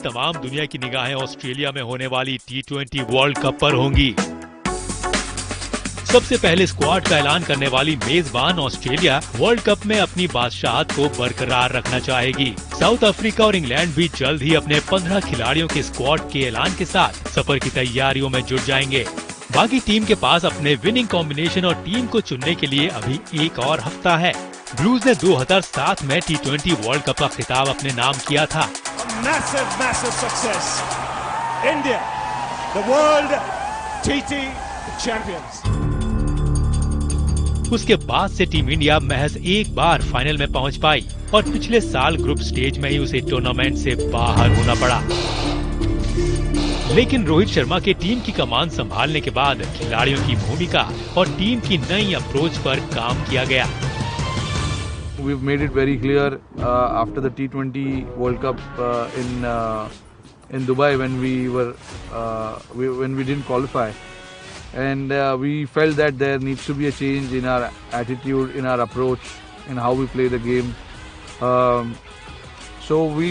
तमाम दुनिया की निगाहें ऑस्ट्रेलिया में होने वाली T20 वर्ल्ड कप पर होंगी। सबसे पहले स्क्वाड का ऐलान करने वाली मेजबान ऑस्ट्रेलिया वर्ल्ड कप में अपनी बादशाहत को बरकरार रखना चाहेगी। साउथ अफ्रीका और इंग्लैंड भी जल्द ही अपने 15 खिलाड़ियों के स्क्वाड के ऐलान के साथ सफर की तैयारियों में जुट जाएंगे। बाकी टीम के पास अपने विनिंग कॉम्बिनेशन और टीम को चुनने के लिए अभी एक और हफ्ता है। ब्लूज ने 2007 में T20 वर्ल्ड कप का खिताब अपने नाम किया था। Massive success. India, the world TT champions. उसके बाद से टीम इंडिया महज एक बार फाइनल में पहुंच पाई और पिछले साल ग्रुप स्टेज में ही उसे टूर्नामेंट से बाहर होना पड़ा। लेकिन रोहित शर्मा के टीम की कमान संभालने के बाद खिलाड़ियों की भूमिका और टीम की नई अप्रोच पर काम किया गया। We've made it very clear after the T20 World Cup in Dubai when we didn't qualify, and we felt that there needs to be a change in our attitude, in our approach, in how we play the game. So we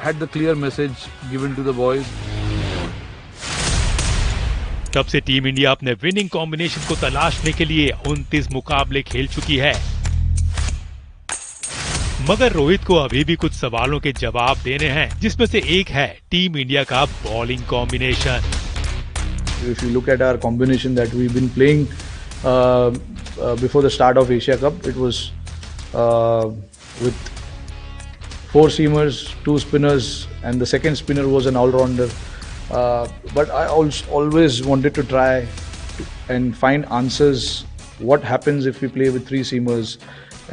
had the clear message given to the boys. तब से team India अपने winning combination को तलाशने के लिए 29 मुकाबले खेल चुकी है, मगर रोहित को अभी भी कुछ सवालों के जवाब देने हैं, जिसमें से एक है टीम इंडिया का bowling combination. If you look at our combination that we've been playing before the start of Asia Cup, it was with 4 seamers, 2 spinners, and the second spinner was an all-rounder. But I always wanted to try and find answers. What happens if we play with 3 seamers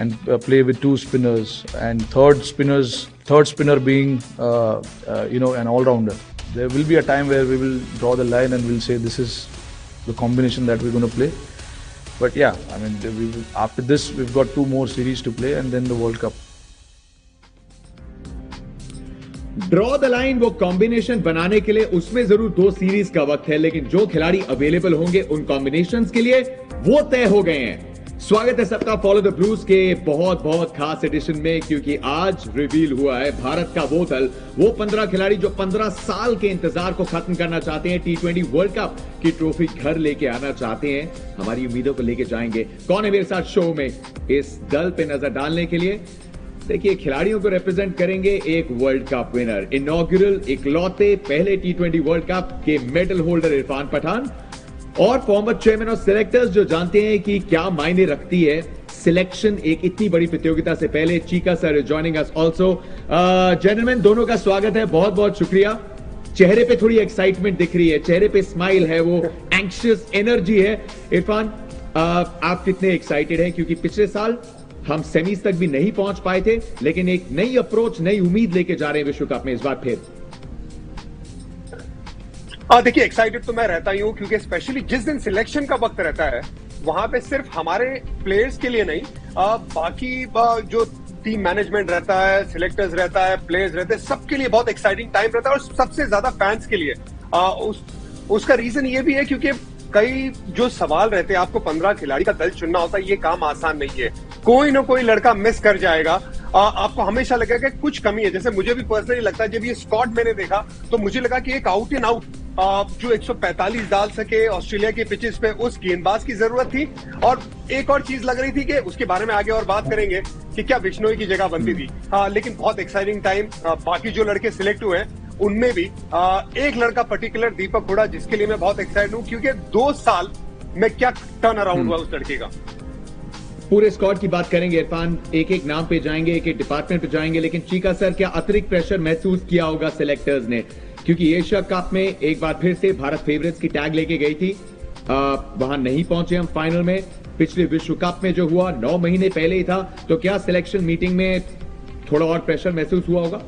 and play with 2 spinners, and third spinner being an all-rounder? There will be a time where we will draw the line and we'll say this is the combination that we're going to play. But yeah, I mean, after this we've got 2 more series to play and then the World Cup. Draw the line वो combination बनाने के लिए उसमें जरूर 2 series का वक्त है, लेकिन जो खिलाड़ी अवेलेबल होंगे उन कॉम्बिनेशंस के लिए वो तय हो गए हैं। स्वागत है सबका फॉलो द ब्लूज के बहुत खास एडिशन में, क्योंकि आज रिवील हुआ है भारत का वो दल, वो 15 खिलाड़ी जो 15 साल के इंतजार को खत्म करना चाहते हैं, T20 वर्ल्ड कप की ट्रॉफी घर लेके आना चाहते हैं, हमारी उम्मीदों को लेके जाएंगे। कौन है मेरे साथ शो में इस दल पे नजर डालने के लिए? देखिए, खिलाड़ियों को रिप्रेजेंट करेंगे एक वर्ल्ड कप विनर, इनॉग्रल इकलौते पहले T20 वर्ल्ड कप के मेडल होल्डर इरफान पठान, और फॉर्मर चेयरमैन और सिलेक्टर्स जो जानते हैं कि क्या मायने रखती है सिलेक्शन एक इतनी बड़ी प्रतियोगिता से पहले। Chica sir is joining us also. Gentleman, दोनों का स्वागत है, बहुत शुक्रिया। चेहरे पे थोड़ी एक्साइटमेंट दिख रही है, चेहरे पे स्माइल है, वो एंक्शियस एनर्जी है। इरफान, आप कितने एक्साइटेड हैं? क्योंकि पिछले साल हम सेमीज तक भी नहीं पहुंच पाए थे, लेकिन एक नई अप्रोच, नई उम्मीद लेके जा रहे हैं विश्व कप में इस बार फिर। देखिए, एक्साइटेड तो मैं रहता ही हूं, क्योंकि स्पेशली जिस दिन सिलेक्शन का वक्त रहता है वहां पे सिर्फ हमारे प्लेयर्स के लिए नहीं, बाकी जो टीम मैनेजमेंट रहता है, सिलेक्टर्स रहता है, प्लेयर्स रहते हैं, सबके लिए बहुत एक्साइटिंग टाइम रहता है, और सबसे ज्यादा फैंस के लिए। उसका रीजन ये भी है क्योंकि कई जो सवाल रहते हैं, आपको 15 खिलाड़ी का दल चुनना होता है, ये काम आसान नहीं है, कोई ना कोई लड़का मिस कर जाएगा, आपको हमेशा लगेगा कि कुछ कमी है। जैसे मुझे भी पर्सनली लगता है, जब ये स्क्वाड मैंने देखा तो मुझे लगा कि एक आउट एंड आउट जो 145 डाल सके ऑस्ट्रेलिया के पिचेस पे, उस गेंदबाज की जरूरत थी। और एक और चीज लग रही थी कि उसके बारे में आगे और बात करेंगे कि क्या बिश्नोई की जगह बनती थी। लेकिन बहुत एक्साइटिंग टाइम, बाकी जो लड़के सिलेक्ट हुए हैं उनमें भी एक लड़का पर्टिकुलर दीपक हुडा, जिसके लिए मैं बहुत एक्साइटेड हूं, क्योंकि 2 साल में क्या टर्न अराउंड हुआ उस लड़के का। पूरे स्क्वाड की बात करेंगे इरफान, एक नाम पे जाएंगे, एक डिपार्टमेंट पे जाएंगे, लेकिन चीका सर, क्या अतिरिक्त प्रेशर महसूस किया होगा सिलेक्टर्स ने? क्योंकि एशिया कप में एक बार फिर से भारत फेवरेट्स की टैग लेके गई थी, वहां नहीं पहुंचे हम फाइनल में। पिछले विश्व कप में जो हुआ 9 महीने पहले ही था, तो क्या सिलेक्शन मीटिंग में थोड़ा और प्रेशर महसूस हुआ होगा?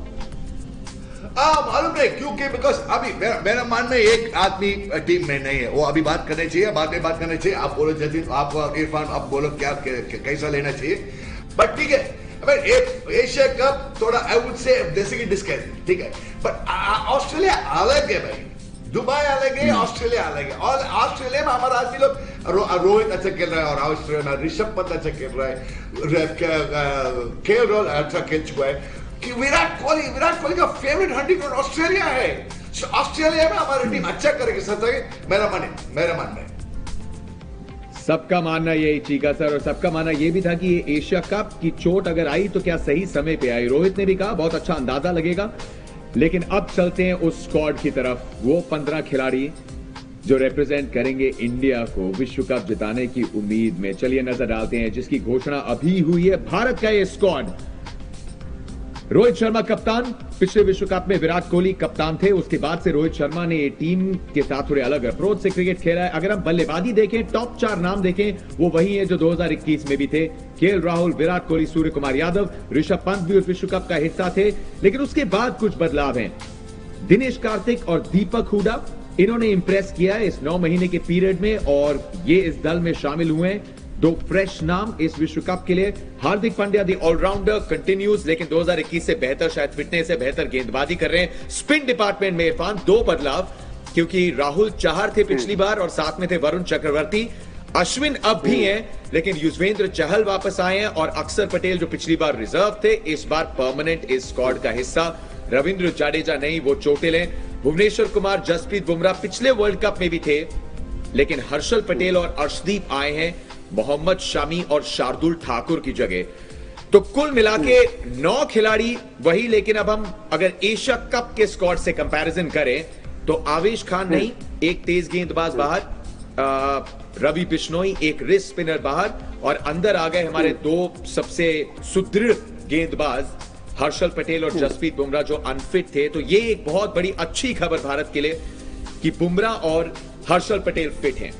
मालूम नहीं, क्योंकि बिकॉज अभी मेरा मान में एक आदमी टीम में नहीं है, वो अभी बात करनी चाहिए, बाद में बात करनी चाहिए। आप बोलो जतिन, आप इरफान, आप बोलो क्या कैसा लेना चाहिए, बट ठीक है। एशिया कप थोड़ा I would say basically discuss, ठीक है, बट ऑस्ट्रेलिया अलग है भाई, दुबई अलग है, ऑस्ट्रेलिया अलग है। और ऑस्ट्रेलिया में हमारा आदमी लोग रोहित अच्छा खेल रहा है, और ऑस्ट्रेलिया में ऋषभ पंत अच्छा खेल रहा है, केएल राहुल अच्छा खेल चुका है, कि विराट कोहली का फेवरेट हंटिंग ग्राउंड ऑस्ट्रेलिया है। ऑस्ट्रेलिया में हमारी टीम अच्छा करेगी सर, मेरा मानना है। सबका मानना यही चीका सर, और सबका मानना यह भी था कि ये एशिया कप की चोट अगर आई तो क्या सही समय पे आई। रोहित ने भी कहा बहुत अच्छा अंदाजा लगेगा। लेकिन अब चलते हैं उस स्क्वाड की तरफ, वो 15 खिलाड़ी जो रिप्रेजेंट करेंगे इंडिया को विश्व कप जिताने की उम्मीद में। चलिए नजर डालते हैं, जिसकी घोषणा अभी हुई है। भारत का ये स्क्वाड, रोहित शर्मा कप्तान, पिछले विश्व कप में विराट कोहली कप्तान थे, उसके बाद से रोहित शर्मा ने ये टीम के साथ थोड़े अलग अप्रोच से क्रिकेट खेला है। अगर हम बल्लेबाजी देखें, टॉप 4 नाम देखें, वो वही है जो 2021 में भी थे। केएल राहुल, विराट कोहली, सूर्य कुमार यादव, ऋषभ पंत भी उस विश्व कप का हिस्सा थे। लेकिन उसके बाद कुछ बदलाव हैं। दिनेश कार्तिक और दीपक हुडा, इन्होंने इंप्रेस किया है इस 9 महीने के पीरियड में, और ये इस दल में शामिल हुए हैं। 2 फ्रेश नाम इस विश्व कप के लिए। हार्दिक पांड्या दी ऑलराउंडर कंटिन्यूज, लेकिन 2021 से बेहतर, शायद फिटनेस से बेहतर गेंदबाजी कर रहे हैं। स्पिन डिपार्टमेंट में इरफान 2 बदलाव, क्योंकि राहुल चहर थे पिछली बार और साथ में थे वरुण चक्रवर्ती। अश्विन अब भी हैं, लेकिन युजवेंद्र चहल वापस आए हैं, और अक्षर पटेल जो पिछली बार रिजर्व थे, इस बार परमानेंट इस स्क्वाड का हिस्सा। रविंद्र जाडेजा नहीं, वो चोटिल हैं। भुवनेश्वर कुमार, जसप्रीत बुमराह पिछले वर्ल्ड कप में भी थे, लेकिन हर्षल पटेल और अर्शदीप आए हैं मोहम्मद शामी और शार्दुल ठाकुर की जगह। तो कुल मिला के 9 खिलाड़ी वही, लेकिन अब हम अगर एशिया कप के स्क्वाड से कंपैरिजन करें तो आवेश खान नहीं, एक तेज गेंदबाज बाहर, रवि बिश्नोई एक रिस्ट स्पिनर बाहर, और अंदर आ गए हमारे 2 सबसे सुदृढ़ गेंदबाज हर्षल पटेल और जसप्रीत बुमराह जो अनफिट थे। तो ये एक बहुत बड़ी अच्छी खबर भारत के लिए कि बुमराह और हर्षल पटेल फिट हैं।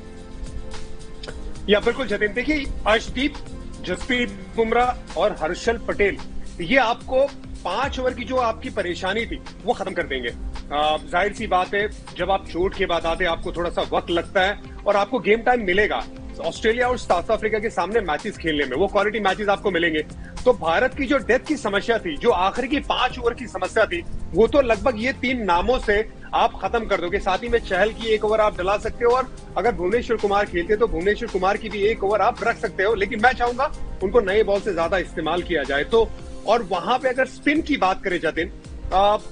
या बिल्कुल जतिन, देखिए अर्शदीप, जसप्रीत बुमराह और हर्षल पटेल, ये आपको 5 ओवर की जो आपकी परेशानी थी वो खत्म कर देंगे। जाहिर सी बात है, जब आप चोट के बाद आते हैं आपको थोड़ा सा वक्त लगता है और आपको गेम टाइम मिलेगा। ऑस्ट्रेलिया और साउथ अफ्रीका के सामने मैचेस खेलने में वो क्वालिटी मैचेस आपको मिलेंगे। तो भारत की जो डेथ की समस्या थी, जो आखिरी की 5 ओवर की समस्या थी, वो तो लगभग ये 3 नामों से आप खत्म कर दोगे। साथ ही में चहल की 1 ओवर आप डला सकते हो, और अगर भुवनेश्वर कुमार खेलते तो भुवनेश्वर कुमार की भी 1 ओवर आप रख सकते हो। लेकिन मैं चाहूंगा उनको नए बॉल से ज्यादा इस्तेमाल किया जाए। तो और वहां पे अगर स्पिन की बात करें जतिन,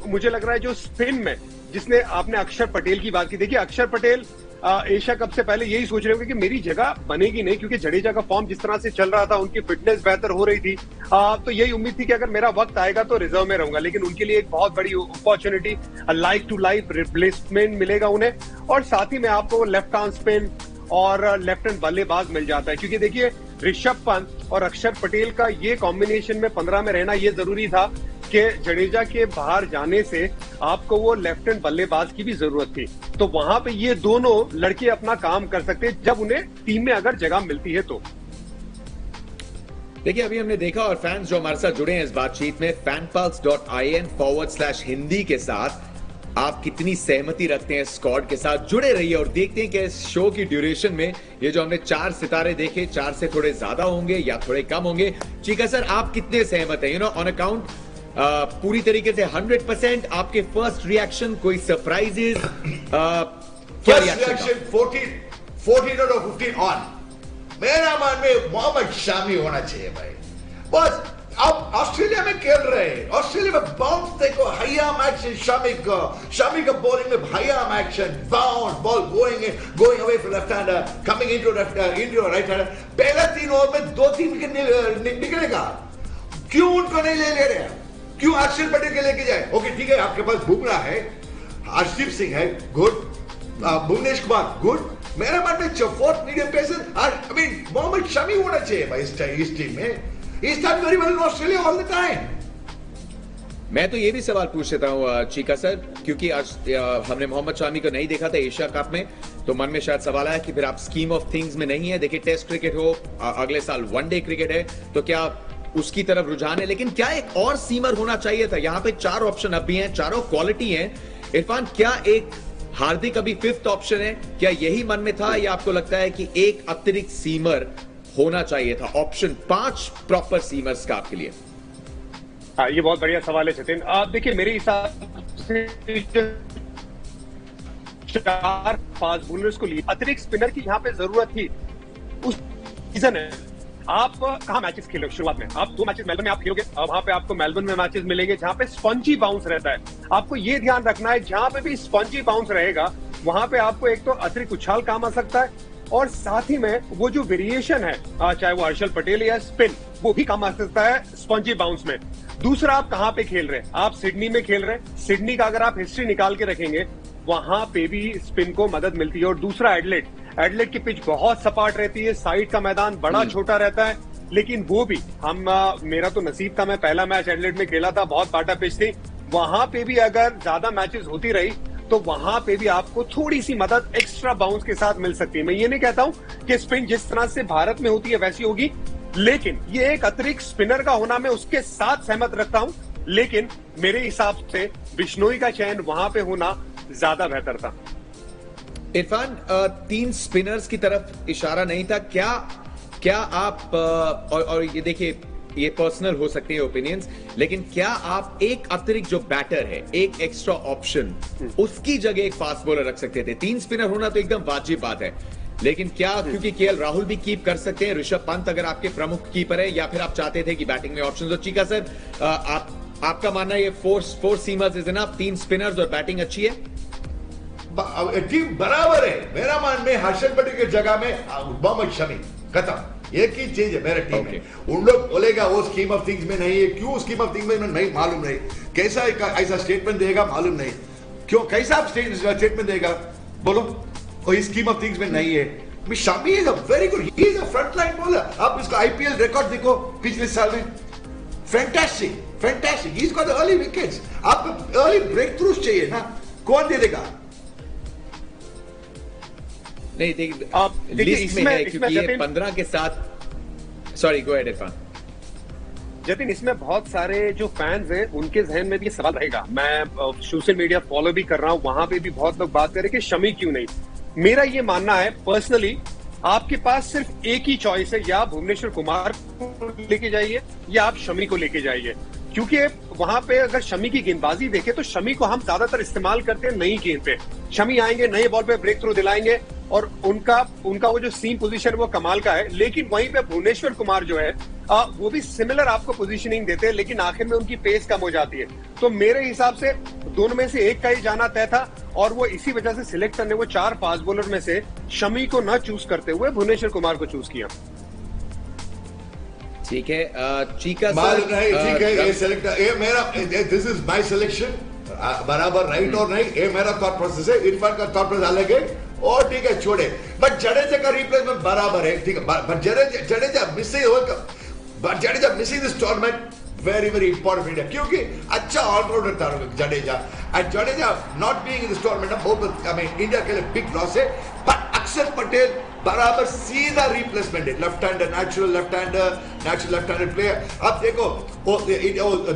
मुझे लग रहा है जो स्पिन में, जिसने आपने अक्षर पटेल की बात की, देखिए अक्षर पटेल एशिया कप से पहले यही सोच रहे होंगे कि मेरी जगह बनेगी नहीं, क्योंकि जडेजा का फॉर्म जिस तरह से चल रहा था, उनकी फिटनेस बेहतर हो रही थी, तो यही उम्मीद थी कि अगर मेरा वक्त आएगा तो रिजर्व में रहूंगा। लेकिन उनके लिए एक बहुत बड़ी opportunity, like to like replacement मिलेगा उन्हें, और साथ ही में आपको लेफ्ट आर्म स्पिन और लेफ्ट हैंड बल्लेबाज मिल जाता है। क्योंकि देखिए ऋषभ पंत और अक्षर पटेल का ये कॉम्बिनेशन में 15 में रहना ये जरूरी था कि जडेजा के बाहर जाने से आपको वो लेफ्ट हैंड बल्लेबाज की भी जरूरत थी। तो वहां पे ये दोनों लड़के अपना काम कर सकते हैं जब उन्हें टीम में अगर जगह मिलती है तो। देखिए अभी हमने देखा, और फैंस जो हमारे साथ जुड़े हैं इस बातचीत में, fanpulse.in/hindi के साथ आप कितनी सहमति रखते हैं स्क्वाड के साथ। जुड़े रहिए और देखते हैं कि इस शो की ड्यूरेशन में ये जो हमने 4 सितारे देखे, 4 से थोड़े ज्यादा होंगे या थोड़े कम होंगे। चीका सर, आप कितने सहमत हैं? ऑन अकाउंट पूरी तरीके से 100%, आपके फर्स्ट रिएक्शन, कोई सरप्राइजेस, क्या रिएक्शन? 14 और 15 ऑन। मेरा मान में मोहम्मद शामी होना चाहिए भाई। बस अब ऑस्ट्रेलिया में खेल रहे हैं, ऑस्ट्रेलिया में बाउंस देखो, हयाम एक्शन शामी का बॉलिंग में हयाम action, bounce ball going away from left hander, coming into right hander. पहला 3 ओवर में 2-3 विकेट निकलेगा। क्यों उनको नहीं ले रहे हैं? क्यों अक्षर पटेल के लेके जाए? ओके ठीक है, आपके पास बुमराह है, हर्षदीप सिंह है, गुड, भुवनेश कुमार गुड। मेरा मन में 4th medium pacer Mohammed Shami होना चाहिए भाई इस टीम में। He's done very well in Australia all the time. मैं तो ये भी सवाल पूछ लेता हूँ चीका सर, क्योंकि हमने मोहम्मद शामी को नहीं देखा था एशिया कप में, तो मन में शायद सवाल आया कि फिर आप स्कीम ऑफ थिंग्स में नहीं है। देखिए टेस्ट क्रिकेट हो, अगले साल वनडे क्रिकेट है, तो क्या उसकी तरफ रुझान है? लेकिन क्या एक और सीमर होना चाहिए था? यहाँ पे 4 ऑप्शन अब भी हैं, चारों क्वालिटी हैं। इरफान, क्या एक हार्दिक अभी 5th ऑप्शन है? क्या यही मन में था, या आपको लगता है कि एक अतिरिक्त सीमर होना चाहिए था? ऑप्शन 5 प्रॉपर सीमर्स का आपके लिए। ये बहुत बढ़िया सवाल है सचिन। आप देखिए, मेरे हिसाब से 4 फास्ट बॉलर्स को लिए अतिरिक्त स्पिनर की यहाँ पे जरूरत थी। उस रीजन है आप कहाँ मैचेस खेले शुरुआत में? आप 2 मैचेस मेलबर्न में आप खेलोगे, वहां पे आपको मेलबर्न में मैचेस मिलेंगे जहां पे स्पंजी बाउंस रहता है। आपको ये ध्यान रखना है, जहां पे भी स्पंजी बाउंस रहेगा वहां पे आपको एक तो अतिरिक्त उछाल काम आ सकता है, और साथ ही में वो जो वेरिएशन है, चाहे वो हर्षल पटेल या स्पिन, वो भी काम आ सकता है स्पंजी बाउंस में। दूसरा, आप कहां पे खेल रहे हैं? आप सिडनी में खेल रहे हैं। सिडनी का अगर आप हिस्ट्री निकाल के रखेंगे, वहां पे भी स्पिन को मदद मिलती है। और दूसरा, एडलेड की पिच बहुत सपाट रहती है, साइड का मैदान बड़ा छोटा रहता है, लेकिन वो भी मेरा तो नसीब था, मैं पहला मैच एडलेड में खेला था, बहुत बाटा पिच थी। वहां पे भी अगर ज्यादा मैचेस होती रही तो वहां पे भी आपको थोड़ी सी मदद एक्स्ट्रा बाउंस के साथ मिल सकती है। मैं ये नहीं कहता हूं कि स्पिन जिस तरह से भारत में होती है वैसी होगी, लेकिन ये एक अतिरिक्त स्पिनर का होना मैं उसके साथ सहमत रखता हूं, लेकिन मेरे हिसाब से बिश्नोई का चयन वहां पे होना ज्यादा बेहतर था। इरफान, 3 स्पिनर्स की तरफ इशारा नहीं था क्या आप और ये देखिए, ये पर्सनल हो सकते हैं ओपिनियंस, लेकिन क्या आप एक अतिरिक्त जो बैटर है, एक एक्स्ट्रा ऑप्शन, उसकी जगह एक फास्ट बॉलर रख सकते थे? 3 स्पिनर होना तो एकदम वाजिब बात है, लेकिन क्या क्योंकि केएल राहुल भी कीप कर सकते हैं, ऋषभ पंत अगर आपके प्रमुख कीपर है, या फिर आप चाहते थे कि बैटिंग में ऑप्शन हो? चीका सर, आपका मानना है ये 4 सीमर्स इज इनफ, 3 स्पिनर्स और बैटिंग अच्छी है? टीम बराबर है। मेरा मानना है हर्षल पटेल की जगह में मोहम्मद शमी, खत्म। एक ही चीज है मेरा टीम में। उन लोग बोलेगा वो स्कीम ऑफ थिंग्स में नहीं है, क्यों स्कीम ऑफ थिंग्स में नहीं मालूम नहीं, कैसा ऐसा स्टेटमेंट देगा मालूम नहीं, क्यों कैसा आप स्टेटमेंट देगा बोलो, कोई स्कीम ऑफ थिंग्स में नहीं है। Shami is a very good, he is a front line bowler. आप इसका आईपीएल रिकॉर्ड देखो पिछले साल में, fantastic, he is got the early wickets. आपको अर्ली ब्रेक थ्रूज चाहिए ना, कौन दे देगा? नहीं, देखिए लिस्ट में है क्योंकि ये 15 के साथ। Sorry, go ahead Irfan. Jatin, इसमें बहुत सारे जो फैंस हैं उनके जहन में भी सवाल रहेगा। मैं सोशल मीडिया फॉलो भी कर रहा हूं, वहां पे भी बहुत लोग बात करें कि शमी क्यों नहीं। मेरा ये मानना है पर्सनली, आपके पास सिर्फ एक ही चॉइस है, या आप भुवनेश्वर कुमार को लेके जाइए या आप शमी को लेके जाइए, क्योंकि वहां पे अगर शमी की गेंदबाजी देखें तो शमी को हम ज्यादातर इस्तेमाल करते हैं नई गेंद पे। शमी आएंगे, नए बॉल पे ब्रेक थ्रू दिलाएंगे, और उनका वो जो सीम पोजीशन वो कमाल का है। लेकिन वहीं पे भुवनेश्वर कुमार जो है वो भी सिमिलर आपको पोजीशनिंग देते हैं, लेकिन आखिर में उनकी पेस कम हो जाती है। तो मेरे हिसाब से दोनों में से एक का ही जाना तय था, और वो इसी वजह से सिलेक्टर ने वो 4 फास्ट बॉलर में से शमी को न चूज करते हुए भुवनेश्वर कुमार को चूज किया। ठीक है, चीका ठीक है, ये सिलेक्टर, ये मेरा, दिस इज माय सिलेक्शन, बराबर राइट और नहीं, ये मेरा थॉट प्रोसेस है। इरफान का थॉट प्रोसेस अलग है, और ठीक है छोड़े, बट जडेजा का रिप्लेसमेंट बराबर है, ठीक है, but Jadeja missing this tournament very very important India, क्योंकि अच्छा ऑलराउंडर था Jadeja, and Jadeja not being in this tournament बहुत, आई मीन इंडिया के लिए बिग लॉस है। बट अक्षर पटेल बराबर सीधा रिप्लेसमेंट है, left hander, natural left hander player. अब देखो वो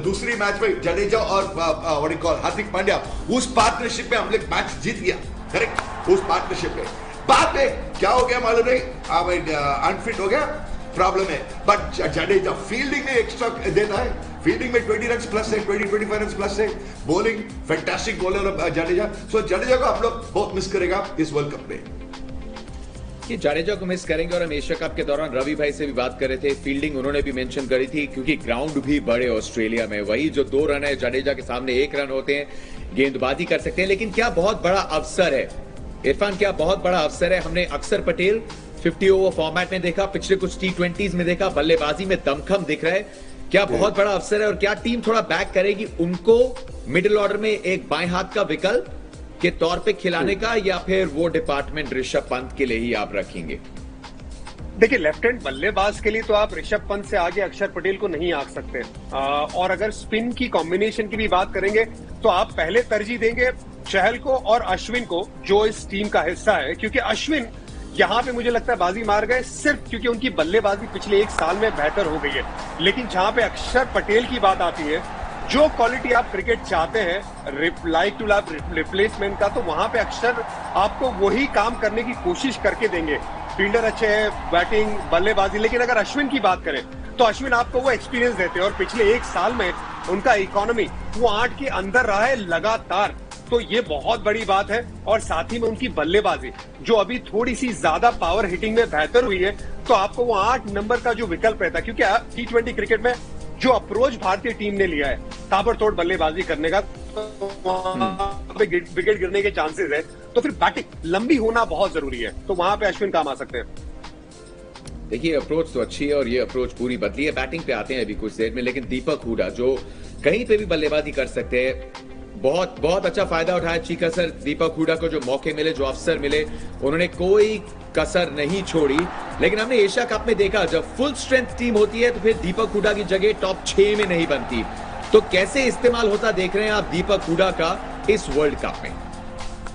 दूसरी मैच में जडेजा और what you call Hardik Pandya, उस पार्टनरशिप में हम लोग मैच जीत गया, करेक्ट, उस पार्टनरशिप में। बाद में क्या हो गया मालूम नहीं, अनफिट हो गया, प्रॉब्लम है। बट जडेजा फील्डिंग में एक्स्ट्रा देता है, फील्डिंग में 20 रन प्लस है, 20-25 रन प्लस है, बॉलिंग फैंटास्टिक बॉलर जडेजा। सो जडेजा को हम लोग बहुत मिस करेगा इस वर्ल्ड कप में। कि जडेजा को मिस करेंगे, और हम एशिया कप के दौरान रवि भाई से भी बात कर रहे थे, फील्डिंग उन्होंने भी मेंशन करी थी, क्योंकि ग्राउंड भी बड़े ऑस्ट्रेलिया में, वही जो 2 रन है जडेजा के सामने 1 रन होते हैं, गेंदबाजी कर सकते हैं। लेकिन क्या बहुत बड़ा अवसर है इरफान, क्या बहुत बड़ा अवसर है? हमने अक्षर पटेल 50 ओवर फॉर्मेट में देखा, पिछले कुछ T20s में देखा, बल्लेबाजी में दमखम दिख रहा है। क्या बहुत बड़ा अवसर है, और क्या टीम थोड़ा बैक करेगी उनको मिडिल ऑर्डर में एक बाएं हाथ का विकल्प के तौर पे खिलाने का, या फिर वो डिपार्टमेंट ऋषभ पंत के लिए ही आप रखेंगे? देखिए, लेफ्ट हैंड बल्लेबाज के लिए तो आप ऋषभ पंत से आगे अक्षर पटेल को नहीं आंक सकते, और अगर स्पिन की कॉम्बिनेशन की भी बात करेंगे तो आप पहले तरजीह देंगे चहल को और अश्विन को, जो इस टीम का हिस्सा है, क्योंकि अश्विन यहां पे मुझे लगता है बाजी मार गए सिर्फ क्योंकि उनकी बल्लेबाजी पिछले 1 साल में बेहतर हो गई है। लेकिन जहां पे अक्षर पटेल की बात आती है, जो क्वालिटी आप क्रिकेट चाहते हैं लाइक टू लाइक रिप्लेसमेंट का, तो वहां पे अक्षर आपको वही काम करने की कोशिश करके देंगे। फील्डर अच्छे हैं, बैटिंग, बल्लेबाजी। लेकिन अगर अश्विन की बात करें तो अश्विन आपको वो एक्सपीरियंस देते हैं, और पिछले 1 साल में उनका इकोनॉमी वो 8 के अंदर रहा है लगातार। तो ये बहुत बड़ी बात है। और साथ ही में उनकी बल्लेबाजी जो अभी थोड़ी सी ज्यादा पावर हिटिंग में बेहतर हुई है, तो आपको वो 8 नंबर का जो विकल्प रहता है, क्योंकि T20 क्रिकेट में जो अप्रोच भारतीय टीम ने लिया है ताबड़तोड़ बल्लेबाजी करने का, तो विकेट गिरने के चांसेस है, तो फिर बैटिंग लंबी होना बहुत जरूरी है, तो वहां पे अश्विन काम आ सकते हैं। देखिए अप्रोच तो अच्छी है और ये अप्रोच पूरी बदली है। बैटिंग पे आते हैं अभी कुछ देर में, लेकिन दीपक हुडा जो कहीं पे भी बल्लेबाजी कर सकते हैं, बहुत बहुत अच्छा फायदा उठाया चीका सर। दीपक हुडा को जो मौके मिले, जो अवसर मिले, उन्होंने कोई कसर नहीं छोड़ी। लेकिन हमने एशिया कप में देखा जब फुल स्ट्रेंथ टीम होती है तो फिर दीपक हुडा की जगह टॉप 6 में नहीं बनती। तो कैसे इस्तेमाल होता देख रहे हैं आप दीपक हुडा का इस वर्ल्ड कप में?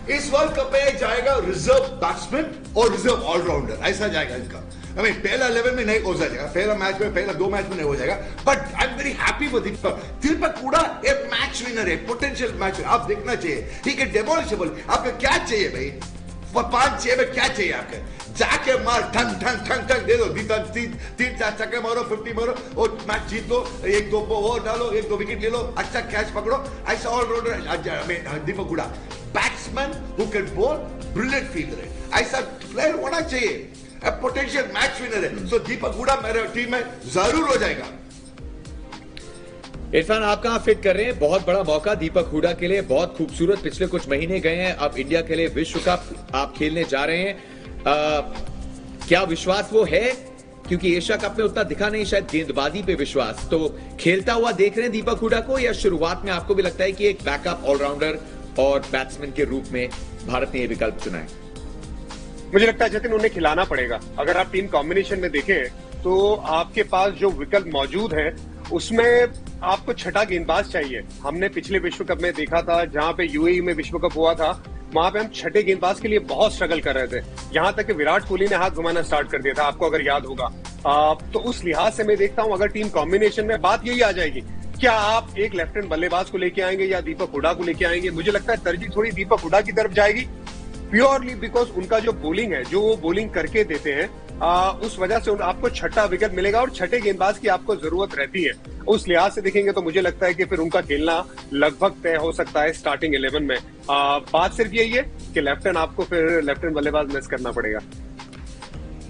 इस वर्ल्ड कप में जाएगा रिजर्व बैट्समैन और रिजर्व ऑलराउंडर, ऐसा जाएगा इनका। पहला 11 में नहीं हो जाएगा, पहला मैच में, पहला 2 मैच में नहीं हो जाएगा, but I am very happy for Deepak Hooda. A match winner है, पोटेंशियल मैच विनर, आप देखना चाहिए। ठीक है, डेमोलिशेबल। आपको क्या चाहिए भाई? 5-6 में क्या चाहिए आपके? जाके मार, ठंग ठंग ठंग ठंग दे दो, 3-4 छक्के मारो, 50 मारो और मैच जीत लो। 1-2 ओवर डालो, 1-2 विकेट ले लो, अच्छा कैच पकड़ो, ऐसा all rounder Deepak Hooda. Batsman who can bowl, brilliant fielder है, ऐसा प्लेयर होना चाहिए। पोटेंशियल मैच विनर है, तो दीपक हुडा मेरे टीम में जरूर हो जाएगा। इरफान, आप कहां फिट कर रहे हैं? बहुत बड़ा मौका दीपक हुडा के लिए, बहुत खूबसूरत पिछले कुछ महीने गए हैं। अब इंडिया के लिए विश्व कप आप खेलने जा रहे हैं, क्या विश्वास वो है? क्योंकि एशिया कप में उतना दिखा नहीं शायद गेंदबाजी पे विश्वास, तो खेलता हुआ देख रहे हैं दीपक हुडा को, या शुरुआत में आपको भी लगता है कि एक बैकअप ऑलराउंडर और बैट्समैन के रूप में भारत ने यह विकल्प चुना है? मुझे लगता है जतिन, उन्हें खिलाना पड़ेगा। अगर आप टीम कॉम्बिनेशन में देखें तो आपके पास जो विकल्प मौजूद है उसमें आपको छठा गेंदबाज चाहिए। हमने पिछले विश्व कप में देखा था, जहां पे यूएई में विश्व कप हुआ था, वहां पे हम छठे गेंदबाज के लिए बहुत स्ट्रगल कर रहे थे, यहां तक कि विराट कोहली ने हाथ घुमाना स्टार्ट कर दिया था, आपको अगर याद होगा। तो उस लिहाज से मैं देखता हूं अगर टीम कॉम्बिनेशन में बात यही आ जाएगी, क्या आप एक लेफ्ट हैंड बल्लेबाज को लेके आएंगे या दीपक हुडा को लेके आएंगे? मुझे लगता है तरजीह थोड़ी दीपक हुडा की तरफ जाएगी, प्योरली बिकॉज उनका जो बॉलिंग है, जो वो बॉलिंग करके देते हैं, उस वजह से आपको छठा विकेट मिलेगा और छठे गेंदबाज की आपको जरूरत रहती है। उस लिहाज से देखेंगे तो मुझे लगता है कि फिर उनका खेलना लगभग तय हो सकता है स्टार्टिंग 11 में। बात सिर्फ यही है कि लेफ्ट हैंड आपको फिर लेफ्ट हैंड बल्लेबाज मिस करना पड़ेगा।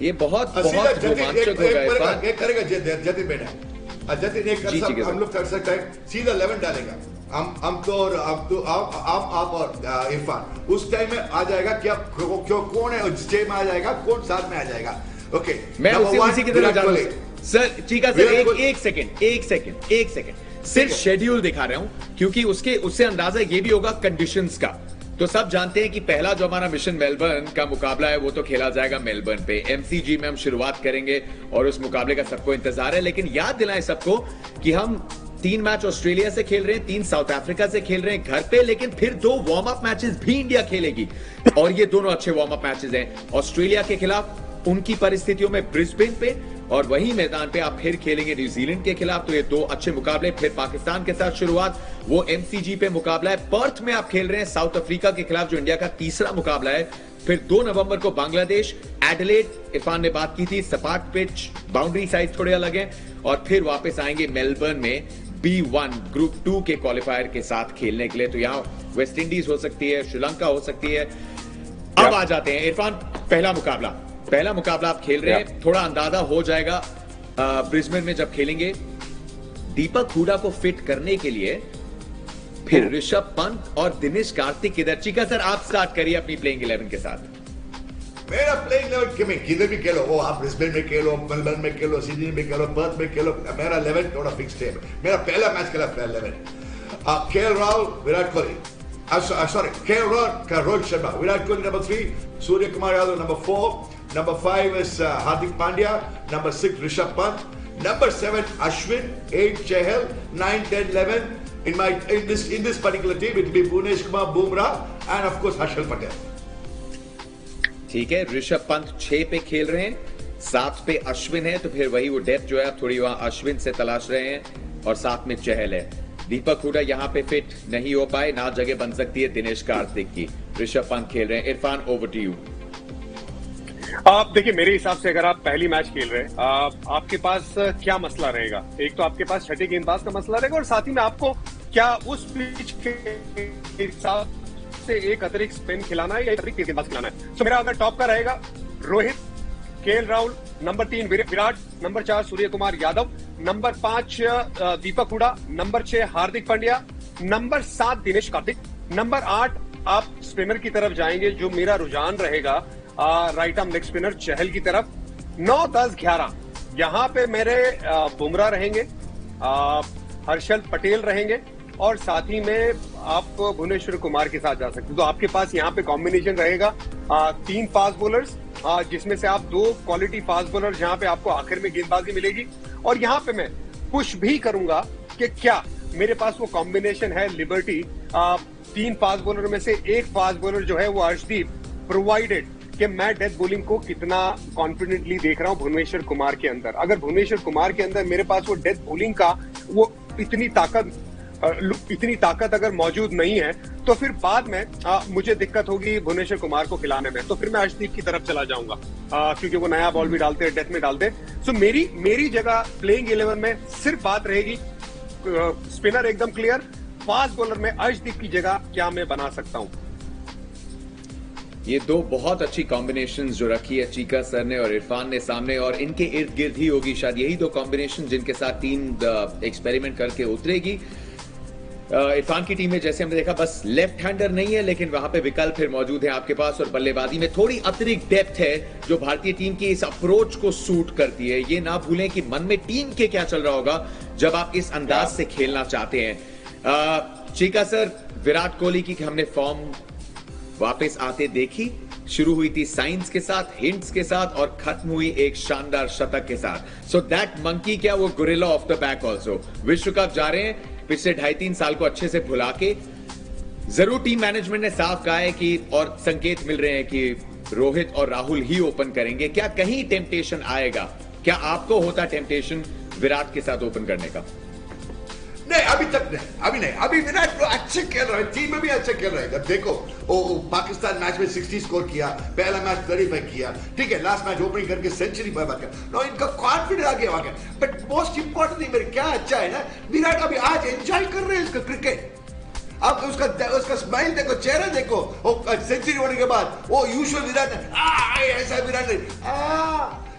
ये बहुत रोमांचक होगा। करेगा जतिन बेटा, जतिन एक हम लोग कर सकते हैं, सीधा 11 डालेगा। हम तो आप और इरफान उस टाइम में आ जाएगा क्या, कौन है 6 में आ जाएगा, कौन 7 में आ जाएगा। ओके, मैं उसी की तरफ जा रहा हूं सर। ठीक है सर, एक सेकंड सिर्फ शेड्यूल दिखा रहा हूं, क्योंकि उससे अंदाजा ये भी होगा कंडीशंस का। तो सब जानते हैं कि पहला जो हमारा मिशन मेलबर्न का मुकाबला है वो तो खेला जाएगा मेलबर्न पे, MCG में हम शुरुआत करेंगे और उस मुकाबले का सबको इंतजार है। लेकिन याद दिलाएं सबको कि हम 3 मैच ऑस्ट्रेलिया से खेल रहे हैं, 3 साउथ अफ्रीका से खेल रहे हैं घर पे, लेकिन फिर 2 वार्म अप मैचेस भी इंडिया खेलेगी और ये दोनों अच्छे वार्म अप मैचेस हैं। ऑस्ट्रेलिया के खिलाफ उनकी परिस्थितियों में ब्रिस्बेन पे, और वही मैदान पे आप फिर खेलेंगे न्यूजीलैंड के खिलाफ। तो ये 2 अच्छे मुकाबले, फिर पाकिस्तान के साथ शुरुआत, वो MCG पे मुकाबला है। पर्थ में आप खेल रहे हैं साउथ अफ्रीका के खिलाफ, जो इंडिया का तीसरा मुकाबला है। फिर 2 नवंबर को बांग्लादेश, एडिलेड, इरफान ने बात की थी, सपाट पिच, बाउंड्री साइज थोड़े अलग हैं, और फिर वापस आएंगे मेलबर्न में B1 ग्रुप 2 के क्वालिफायर के साथ खेलने के लिए। तो यहां वेस्ट इंडीज हो सकती है, श्रीलंका हो सकती है। अब आ जाते हैं इरफान, पहला मुकाबला आप खेल रहे हैं, थोड़ा अंदाजा हो जाएगा ब्रिस्बेन में जब खेलेंगे। दीपक हुडा को फिट करने के लिए फिर ऋषभ पंत और दिनेश कार्तिक किधर? चीका सर, आप स्टार्ट करिए अपनी प्लेइंग 11 के साथ। मेरा प्लेइंग 11 में किधर भी खेलो, वो आप ब्रिस्बेन में खेलो, मेलबर्न में खेलो, सिडनी में खेलो, पर्थ में खेलो, मेरा 11 थोड़ा फिक्स्ड है। मेरा पहला मैच खेला 11 KL Rahul, Virat Kohli, KL Rahul, Rohit Sharma, Virat Kohli number 3, Surya Kumar Yadav number 4, number 5 is Hardik Pandya, number 6 Rishabh Pant, number 7 Ashwin, 8 Chahal, 9, 10, 11 in this particular team it will be Bhunesh Kumar, Bumrah and of course Harshal Patel। ठीक है, ऋषभ पंत 6 पे खेल रहे हैं, 7 पे अश्विन है, तो फिर वही वो डेप्थ जो है आप थोड़ी वहां अश्विन से तलाश रहे हैं, और 7 में चहल है। दीपक हुडा यहां पे फिट नहीं हो पाए, ना जगह बन सकती है दिनेश कार्तिक की। ऋषभ पंत खेल रहे हैं। Irfan, over to you. आप देखिए, मेरे हिसाब से अगर आप पहली मैच खेल रहे हैं, आपके पास क्या मसला रहेगा? एक तो आपके पास छठे गेंदबाज का मसला रहेगा, और साथ ही में आपको क्या उस पिच के हिसाब से एक अतिरिक्त स्पिन खिलाना है या एक अतिरिक्त तेज गेंदबाज खिलाना है। तो मेरा अगर टॉप का रहेगा Rohit, KL Rahul, number 3 Virat, number 4 Surya Kumar Yadav, number 5 दीपक Hooda, number 6 Hardik Pandya, number 7 Dinesh Karthik, number 8 आप स्पिनर की तरफ जाएंगे जो मेरा रुझान रहेगा राइट आर्म लेग स्पिनर चहल की तरफ। 9, 10, 11 यहां पे मेरे बुमराह रहेंगे, हर्षल पटेल रहेंगे और साथ ही में आप भुवनेश्वर कुमार के साथ जा सकते हैं। तो आपके पास यहाँ पे कॉम्बिनेशन रहेगा 3 फास्ट बॉलर्स, जिसमें से आप 2 क्वालिटी फास्ट बॉलर जहां पे आपको आखिर में गेंदबाजी मिलेगी। और यहां पे मैं पुश भी करूंगा कि क्या मेरे पास वो कॉम्बिनेशन है लिबर्टी 3 फास्ट बॉलर में से एक फास्ट बॉलर जो है वो अर्शदीप, प्रोवाइडेड कि मैं डेथ बॉलिंग को कितना कॉन्फिडेंटली देख रहा हूं भुवनेश्वर कुमार के अंदर। अगर भुवनेश्वर कुमार के अंदर मेरे पास वो डेथ बॉलिंग का वो इतनी ताकत अगर मौजूद नहीं है तो फिर बाद में मुझे दिक्कत होगी भुवनेश्वर कुमार को खिलाने में। तो फिर मैं अर्शदीप की तरफ चला जाऊंगा क्योंकि वो नया बॉल भी डालते हैं, डेथ में डालते हैं। सो मेरी जगह प्लेइंग 11 में सिर्फ बात रहेगी स्पिनर एकदम क्लियर, फास्ट बॉलर में अर्शदीप की जगह क्या मैं बना सकता हूं। ये 2 बहुत अच्छी कॉम्बिनेशंस जो रखी है चीका सर ने और इरफान ने सामने, और इनके इर्द गिर्द ही होगी शायद यही 2 कॉम्बिनेशन जिनके साथ टीम एक्सपेरिमेंट करके उतरेगी। इरफान की टीम में जैसे हमने देखा बस लेफ्ट हैंडर नहीं है, लेकिन वहां पे विकल्प फिर मौजूद है आपके पास, और बल्लेबाजी में थोड़ी अतिरिक्त डेप्थ है जो भारतीय टीम की इस अप्रोच को सूट करती है। ये ना भूलें कि मन में टीम के क्या चल रहा होगा जब आप इस अंदाज से खेलना चाहते हैं। चीका सर, विराट कोहली की हमने फॉर्म वापस आते देखी, शुरू हुई थी साइंस के साथ, हिंट्स के साथ, और खत्म हुई एक शानदार शतक के साथ। सो दैट मंकी क्या वो gorilla of the back also. विश्व कप जा रहे हैं, पिछले 2.5-3 साल को अच्छे से भुला के। जरूर टीम मैनेजमेंट ने साफ कहा है कि, और संकेत मिल रहे हैं कि रोहित और राहुल ही ओपन करेंगे। क्या कहीं टेम्पटेशन आएगा? क्या आपको होता टेम्पटेशन विराट के साथ ओपन करने का? नहीं, अभी तक नहीं, अभी नहीं। अभी विराट तो अच्छे खेल रहे हैं, टीम में भी अच्छे खेल रहे हैं। जब देखो वो पाकिस्तान मैच में 60 स्कोर किया, पहला मैच 35 किया, ठीक है, लास्ट मैच ओपनिंग करके सेंचुरी बर्बाद किया। नो, इनका कॉन्फिडेंस आ गया वहां। बट मोस्ट इंपॉर्टेंट मेरे क्या अच्छा है ना, विराट अभी आज एंजॉय कर रहे हैं इसका क्रिकेट। अब उसका स्माइल देखो, चेहरा देखो, वो सेंचुरी होने के बाद वो यूजुअल विराट ऐसा विराट नहीं,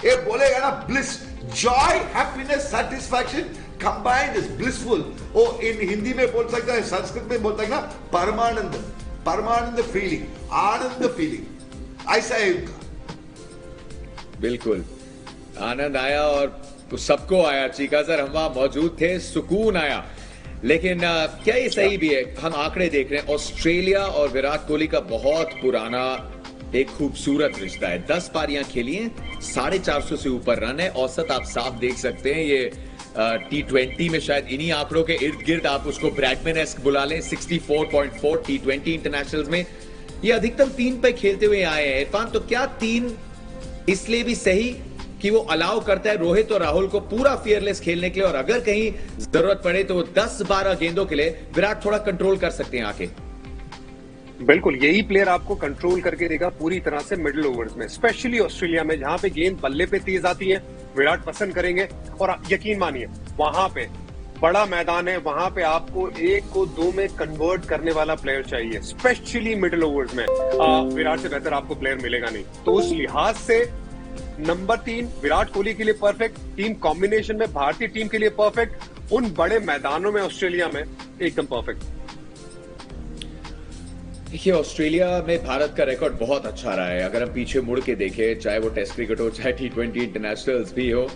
ये बोलेगा ना bliss, Joy, happiness, satisfaction combined is blissful. वो इन हिंदी में बोल सकता है, संस्कृत में बोलता है ना परमानंद, परमानंद फीलिंग, आनंद फीलिंग, ऐसा है उनका। बिल्कुल आनंद आया और सबको आया। चीका सर हम वहां मौजूद थे, सुकून आया। लेकिन क्या ये सही भी है? हम आंकड़े देख रहे हैं, ऑस्ट्रेलिया और विराट कोहली का बहुत पुराना एक खूबसूरत रिश्ता है। 10 पारियां खेली हैं, 450 से ऊपर रन है औसत। आप साफ देख सकते हैं ये T20 में शायद इन्हीं आंकड़ों के इर्द गिर्द आप उसको ब्रैडमैन-एस्क बुला लें। 64.4 T20 इंटरनेशनल्स में ये अधिकतम 3 पे खेलते हुए आए हैं। इरफान, तो क्या 3 इसलिए भी सही कि वो अलाउ करता है रोहित और राहुल को पूरा फियरलेस खेलने के लिए, और अगर कहीं जरूरत पड़े तो 10-12 गेंदों के लिए विराट थोड़ा कंट्रोल कर सकते हैं आके। बिल्कुल, यही प्लेयर आपको कंट्रोल करके देगा पूरी तरह से मिडिल ओवर्स में, स्पेशली ऑस्ट्रेलिया में जहां पे गेंद बल्ले पे तेज आती है। विराट पसंद करेंगे, और यकीन मानिए वहां पे बड़ा मैदान है, वहां पे आपको 1 को 2 में कन्वर्ट करने वाला प्लेयर चाहिए, स्पेशली मिडिल ओवर्स में। विराट से बेहतर आपको प्लेयर मिलेगा नहीं। तो उस लिहाज से नंबर 3 विराट कोहली के लिए परफेक्ट, टीम कॉम्बिनेशन में भारतीय टीम के लिए परफेक्ट, उन बड़े मैदानों में ऑस्ट्रेलिया में एकदम परफेक्ट। देखिए, ऑस्ट्रेलिया में भारत का रिकॉर्ड बहुत अच्छा रहा है। अगर हम पीछे मुड़ के देखें, चाहे वो टेस्ट क्रिकेट हो, चाहे T20 इंटरनेशनल्स भी हो,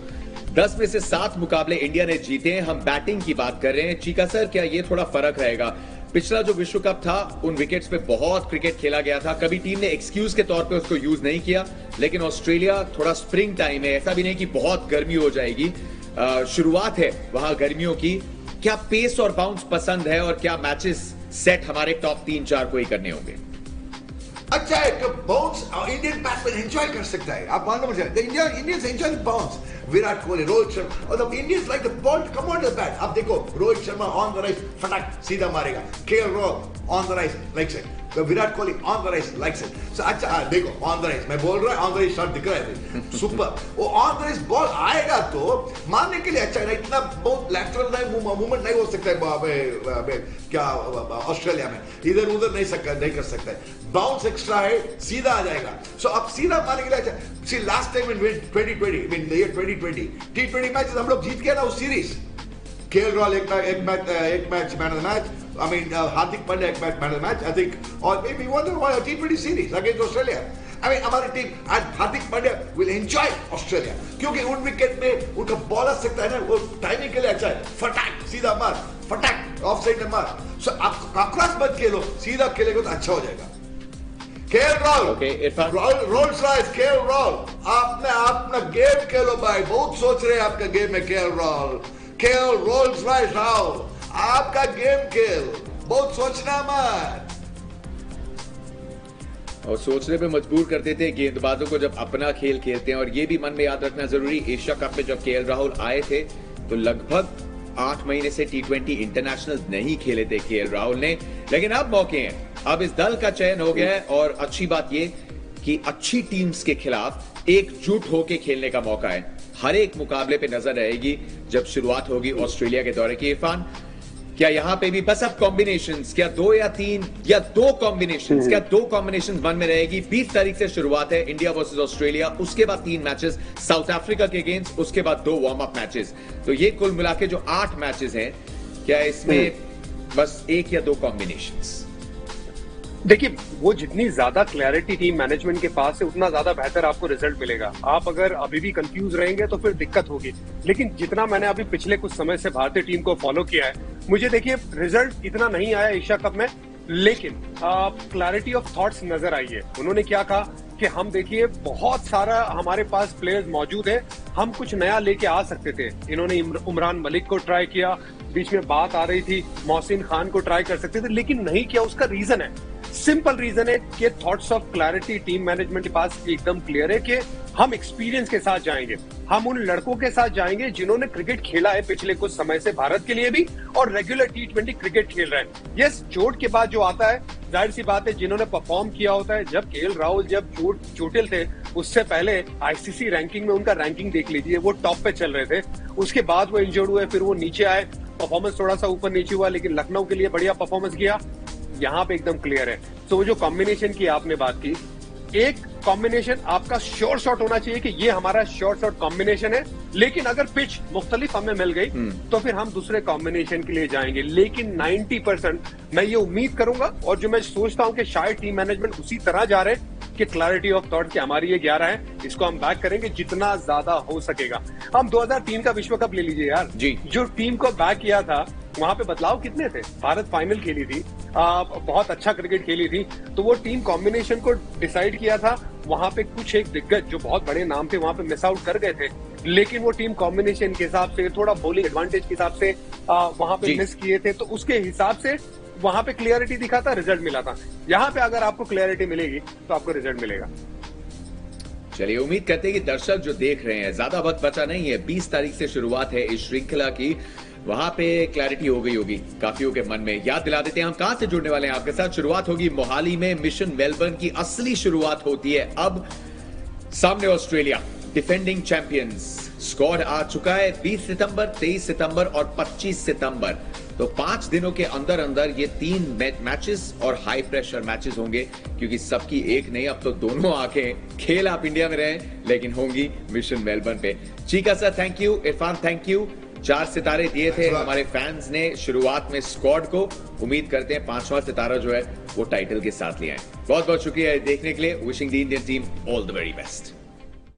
10 में से 7 मुकाबले इंडिया ने जीते हैं। हम बैटिंग की बात कर रहे हैं। चीका सर, क्या ये थोड़ा फर्क रहेगा? पिछला जो विश्व कप था उन विकेट्स पे बहुत क्रिकेट खेला गया था, कभी टीम ने एक्सक्यूज के तौर पे उसको यूज नहीं किया। लेकिन ऑस्ट्रेलिया थोड़ा स्प्रिंग टाइम है, ऐसा भी नहीं कि बहुत गर्मी हो जाएगी, शुरुआत है वहां गर्मियों की। क्या पेस और बाउंस पसंद है, और क्या मैचेस सेट हमारे टॉप 3-4 को ही करने होंगे? अच्छा है तो बाउंस इंडियन बैट्समैन एंजॉय कर सकता है। आप मान लो मुझे, Indians enjoy the bounce. Virat Kohli, Rohit Sharma, और the Indians like the ball to come on the bat. आप देखो Rohit Sharma on the right, फटाक सीधा मारेगा। KL Rahul on the rise likes it, Virat Kohli on the rise likes it. So अच्छा देखो ऑन द राइस, मैं बोल रहा हूँ ऑन द राइस शॉट दिख रहा है सुपर, वो ऑन द राइस बॉल आएगा तो मारने के लिए अच्छा है, इतना बहुत लैटरल नहीं मूवमेंट नहीं हो सकता है क्या ऑस्ट्रेलिया में, इधर उधर नहीं कर सकता है, बाउंस एक्स्ट्रा है सीधा आ जाएगा। सो अब सीधा मारने के लिए अच्छा, see last time in 2020 mean the year 2020 T20 matches हम लोग जीत गए ना उस सीरीज, केएल राहुल एक match man of the match, I mean, Hardik Pandya एक match man of the match I think, और maybe won the T20 series against Australia. I mean, हमारी team आज Hardik Pandya will enjoy Australia, क्योंकि उन wicket में उनका ball आ सकता है ना, वो टाइमिंग के लिए अच्छा है, फटाक सीधा मार, फटाक ऑफ साइड में मार। सो आप क्रॉस मत खेलो, सीधा खेलेगा तो अच्छा हो जाएगा। KL Rahul, Rolls Royce KL Rahul, आपने अपना गेम खेलो भाई, बहुत सोच रहे हैं आपका गेम है KL Rahul, KL Rolls Royce Rahul, आपका गेम खेल, बहुत सोचना मत। और सोचने पे मजबूर कर देते हैं गेंदबाजों को जब अपना खेल खेलते हैं। और ये भी मन में याद रखना जरूरी, एशिया कप में जब केएल राहुल आए थे तो लगभग 8 महीने से T20 इंटरनेशनल नहीं खेले थे केएल राहुल ने, लेकिन अब मौके हैं, अब इस दल का चयन हो गया है। और अच्छी बात ये कि अच्छी टीम्स के खिलाफ एकजुट होकर खेलने का मौका है। हर एक मुकाबले पे नजर रहेगी जब शुरुआत होगी ऑस्ट्रेलिया के दौरे की। इरफान, क्या यहां पे भी बस अब कॉम्बिनेशंस, क्या 2 या 3 या 2 कॉम्बिनेशंस, क्या 2 कॉम्बिनेशंस मन में रहेगी? 20 तारीख से शुरुआत है, इंडिया वर्सेस ऑस्ट्रेलिया, उसके बाद 3 मैचेस साउथ अफ्रीका के अगेंस्ट, उसके बाद 2 वार्म अप मैचेस, तो ये कुल मिला के जो 8 मैचेस हैं, क्या इसमें बस 1 या 2 कॉम्बिनेशंस? देखिए, वो जितनी ज्यादा क्लैरिटी टीम मैनेजमेंट के पास है उतना ज्यादा बेहतर आपको रिजल्ट मिलेगा। आप अगर अभी भी कंफ्यूज रहेंगे तो फिर दिक्कत होगी। लेकिन जितना मैंने अभी पिछले कुछ समय से भारतीय टीम को फॉलो किया है, मुझे देखिए रिजल्ट इतना नहीं आया एशिया कप में, लेकिन क्लैरिटी ऑफ थॉट्स नजर आई है। उन्होंने क्या कहा कि हम देखिए बहुत सारा हमारे पास प्लेयर्स मौजूद है, हम कुछ नया लेके आ सकते थे। इन्होंने उमरान मलिक को ट्राई किया, बीच में बात आ रही थी मोहसिन खान को ट्राई कर सकते थे, लेकिन नहीं किया। उसका रीजन है, सिंपल रीजन है कि thoughts of clarity team management के पास एकदम क्लियर है कि हम एक्सपीरियंस के साथ जाएंगे, हम उन लड़कों के साथ जाएंगे जिन्होंने क्रिकेट खेला है पिछले कुछ समय से भारत के लिए भी, और रेगुलर T20 क्रिकेट खेल रहे हैं। यस, चोट के बाद जो आता है, जाहिर सी बात है जिन्होंने परफॉर्म किया होता है। जब केएल राहुल जब चोटिल थे, उससे पहले आईसीसी रैंकिंग में उनका रैंकिंग देख लीजिए, वो टॉप पे चल रहे थे। उसके बाद वो इंजर्ड हुए, फिर वो नीचे आए, परफॉर्मेंस थोड़ा सा ऊपर नीचे हुआ, लेकिन लखनऊ के लिए बढ़िया परफॉर्मेंस किया। यहाँ पे एकदम क्लियर है। तो वो जो कॉम्बिनेशन की आपने बात की, एक कॉम्बिनेशन आपका शॉर्ट शॉट होना चाहिए कि ये हमारा शॉर्ट शॉट कॉम्बिनेशन है, लेकिन अगर पिच मुख्तलिफ हमें मिल गई तो फिर हम दूसरे कॉम्बिनेशन के लिए जाएंगे। लेकिन 90% मैं ये उम्मीद करूंगा, और जो मैं सोचता हूं कि शायद टीम मैनेजमेंट उसी तरह जा रहे हैं कि क्लैरिटी ऑफ थॉट की हमारी ये 11 है, इसको हम बैक करेंगे जितना ज्यादा हो सकेगा। हम 2003 का विश्व कप ले लीजिए यार जी, जो टीम को बैक किया था वहां पे बदलाव कितने थे? भारत फाइनल खेली थी, बहुत अच्छा क्रिकेट खेली थी, तो वो टीम कॉम्बिनेशन को डिसाइड किया था। वहां पे कुछ एक दिग्गज जो बहुत बड़े नाम थे वहां पे मिस आउट कर गए थे, लेकिन वो टीम कॉम्बिनेशन के हिसाब से, थोड़ा बॉलिंग एडवांटेज के हिसाब से वहां पे मिस किए थे, तो उसके हिसाब से वहां पे क्लियरिटी दिखा था, रिजल्ट मिला था। यहाँ पे अगर आपको क्लियरिटी मिलेगी तो आपको रिजल्ट मिलेगा। चलिए, उम्मीद करते हैं कि दर्शक जो देख रहे हैं, ज्यादा वक्त बचा नहीं है, 20 तारीख से शुरुआत है इस श्रृंखला की, वहां पे क्लैरिटी हो गई होगी काफियों के मन में। याद दिला देते हैं हम कहां से जुड़ने वाले हैं आपके साथ। शुरुआत होगी मोहाली में, मिशन मेलबर्न की असली शुरुआत होती है अब। सामने ऑस्ट्रेलिया, डिफेंडिंग चैंपियंस। स्क्वाड आ चुका है 20 सितंबर, 23 सितंबर और 25 सितंबर। तो 5 दिनों के अंदर अंदर ये 3 मैचेस और हाई प्रेशर मैचेस होंगे, क्योंकि सबकी एक नहीं, अब तो दोनों आंखें, खेल आप इंडिया में रहें लेकिन होंगी मिशन मेलबर्न पे। Chica sir thank you, Irfan thank you. 4 सितारे दिए थे हमारे फैंस ने शुरुआत में स्क्वाड को। उम्मीद करते हैं 5वां सितारा जो है वो टाइटल के साथ ले आए। बहुत बहुत शुक्रिया देखने के लिए। Wishing the Indian team all the very best.